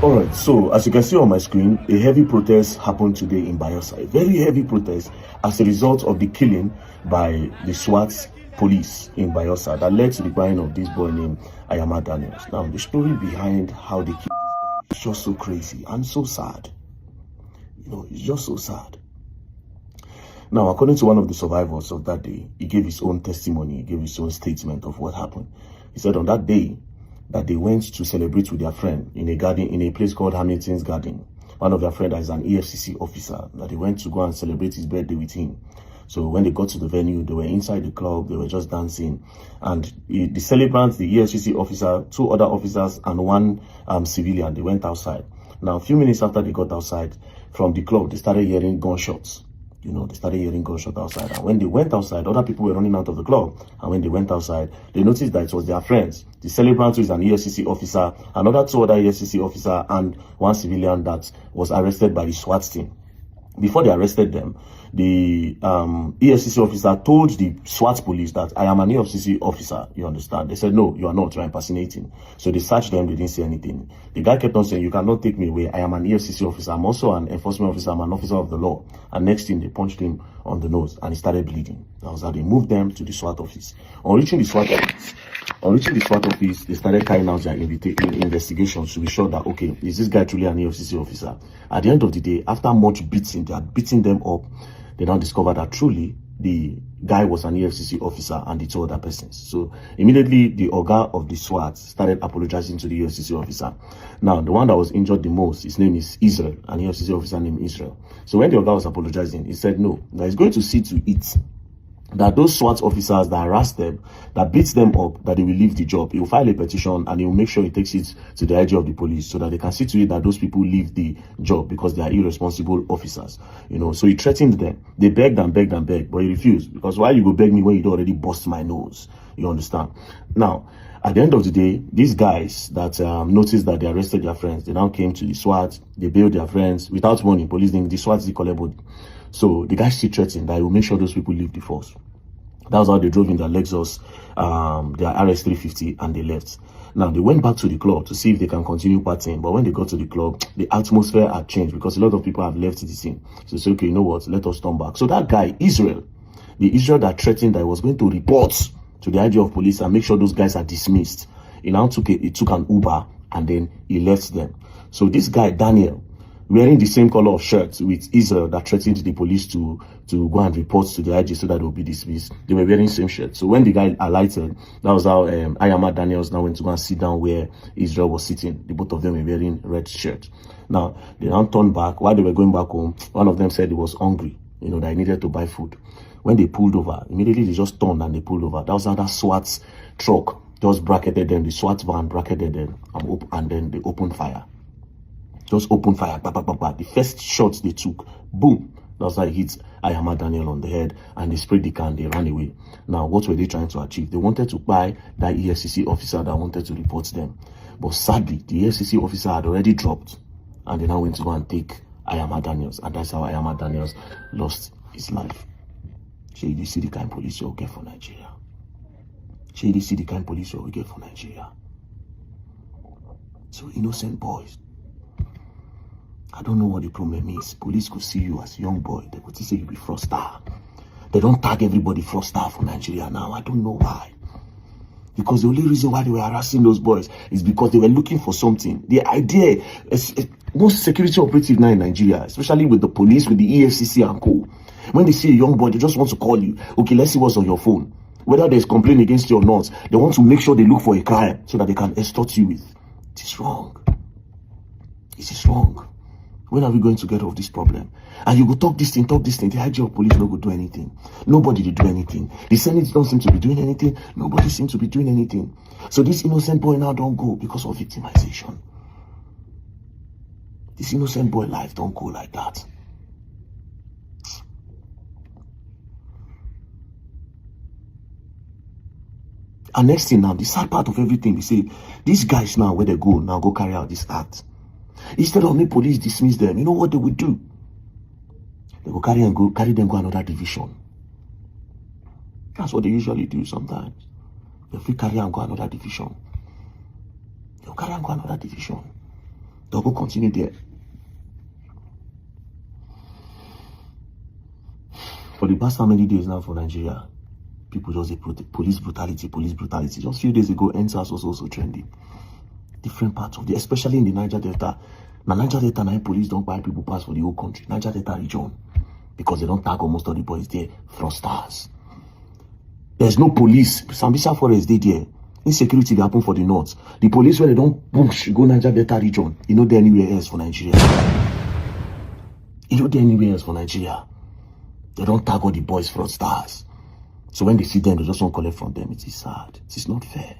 All right, so as you can see on my screen, a heavy protest happened today in Bayelsa. A very heavy protest as a result of the killing by the SWAT police in Bayelsa that led to the buying of this boy named Ayama Daniels. Now, the story behind how they killed this guy is just so crazy and so sad. You know, it's just so sad. Now, according to one of the survivors of that day, he gave his own testimony, he gave his own statement of what happened. He said on that day, that they went to celebrate with their friend in a garden, in a place called Hamilton's Garden. One of their friends is an EFCC officer, that they went to go and celebrate his birthday with him. So when they got to the venue, they were inside the club, they were just dancing. And the celebrants, the EFCC officer, two other officers, and one civilian, they went outside. Now, a few minutes after they got outside from the club, they started hearing gunshots. You know, they started hearing gunshots outside. And when they went outside, other people were running out of the club. And when they went outside, they noticed that it was their friends. The celebrant, who is an EFCC officer, another two other EFCC officer, and one civilian that was arrested by the SWAT team. Before they arrested them, the EFCC officer told the SWAT police that I am an EFCC officer, you understand? They said, no, you are not, you are impersonating. So they searched them, they didn't say anything. The guy kept on saying, you cannot take me away, I am an EFCC officer, I'm also an enforcement officer, I'm an officer of the law. And next thing, they punched him on the nose and he started bleeding. That was how they moved them to the SWAT office. On reaching the SWAT office, they started carrying out their investigations to be sure that, okay, is this guy truly an EFCC officer? At the end of the day, after much beating, they had beaten them up, they now discovered that truly the guy was an EFCC officer and the two other persons. So immediately the Oga of the SWAT started apologizing to the EFCC officer. Now, the one that was injured the most, his name is Israel, an EFCC officer named Israel. So when the Oga was apologizing, he said no, that he's going to see to it that those SWAT officers that harassed them, that beats them up, that they will leave the job. He will file a petition and he will make sure he takes it to the IG of the police so that they can see to it that those people leave the job because they are irresponsible officers. You know, so he threatened them. They begged and begged and begged, but he refused. Because why you go beg me when you already bust my nose? You understand? Now, at the end of the day, these guys that noticed that they arrested their friends, they now came to the SWAT, they bailed their friends without money. Police didn't, the SWAT didn't collect body. So the guy still threatened that he will make sure those people leave the force. That was how they drove in their Lexus, their RS350, and they left. Now, they went back to the club to see if they can continue partying. But when they got to the club, the atmosphere had changed because a lot of people have left the scene. So they said, okay, you know what, let us turn back. So that guy, Israel, the Israel that threatened that he was going to report to the IG of police and make sure those guys are dismissed, he now took an Uber and then he left them. So this guy, Daniel, wearing the same color of shirt with Israel that threatened the police to go and report to the IG so that they will be dismissed. They were wearing the same shirt. So when the guy alighted, that was how Ayama Daniels now went to go and sit down where Israel was sitting. The both of them were wearing red shirts. Now, they now turned back. While they were going back home, one of them said he was hungry, you know, that he needed to buy food. When they pulled over, immediately they just turned and they pulled over. That was how that SWAT truck just bracketed them. The SWAT van bracketed them and then they opened fire. Just open fire, bah, bah, bah, bah. The first shots they took, boom, that's how it hit Ayama Daniel on the head, and they sprayed the can, they ran away. Now, what were they trying to achieve? They wanted to buy that EFCC officer that wanted to report them. But sadly, the EFCC officer had already dropped, and they now went to go and take Ayama Daniels, and that's how Ayama Daniels lost his life. Shey, you see the kind of police you get for Nigeria. Shey, you see the kind of police you get for Nigeria. So innocent boys. I don't know what the problem is. Police could see you as a young boy. They could say you be fraudster. They don't tag everybody fraudster for Nigeria now. I don't know why. Because the only reason why they were harassing those boys is because they were looking for something. The idea is most security operative now in Nigeria, especially with the police, with the EFCC and co. When they see a young boy, they just want to call you. Okay, let's see what's on your phone. Whether there's complaint against you or not, they want to make sure they look for a crime so that they can extort you with. It is wrong. It is wrong. When are we going to get off this problem? And you go talk this thing. The IG of police don't go do anything. Nobody did do anything. The Senate don't seem to be doing anything. Nobody seems to be doing anything. So this innocent boy now don't go because of victimization. This innocent boy life don't go like that. And next thing now, the sad part of everything, they say, these guys now, where they go, now go carry out this act. Instead of me police dismiss them, you know what they would do? They will carry them go another division. That's what they usually do sometimes. If we carry and go another division, they'll carry and go another division. They'll go continue there. For the past how many days now for Nigeria, people just say police brutality, police brutality. Just a few days ago, NSAS was also trending. Different parts of the, especially in the Niger Delta. Now, Niger Delta, now police don't buy people pass for the whole country. Niger Delta region. Because they don't tag almost all the boys there. Fraudsters. There's no police. Sambisa Forest, they there. Insecurity, they happen for the north. The police, when they don't push, go Niger Delta region, you know they're anywhere else for Nigeria. You know they're anywhere else for Nigeria. They don't tag all the boys fraudsters. So when they see them, they just don't collect from them. It is sad. It is not fair.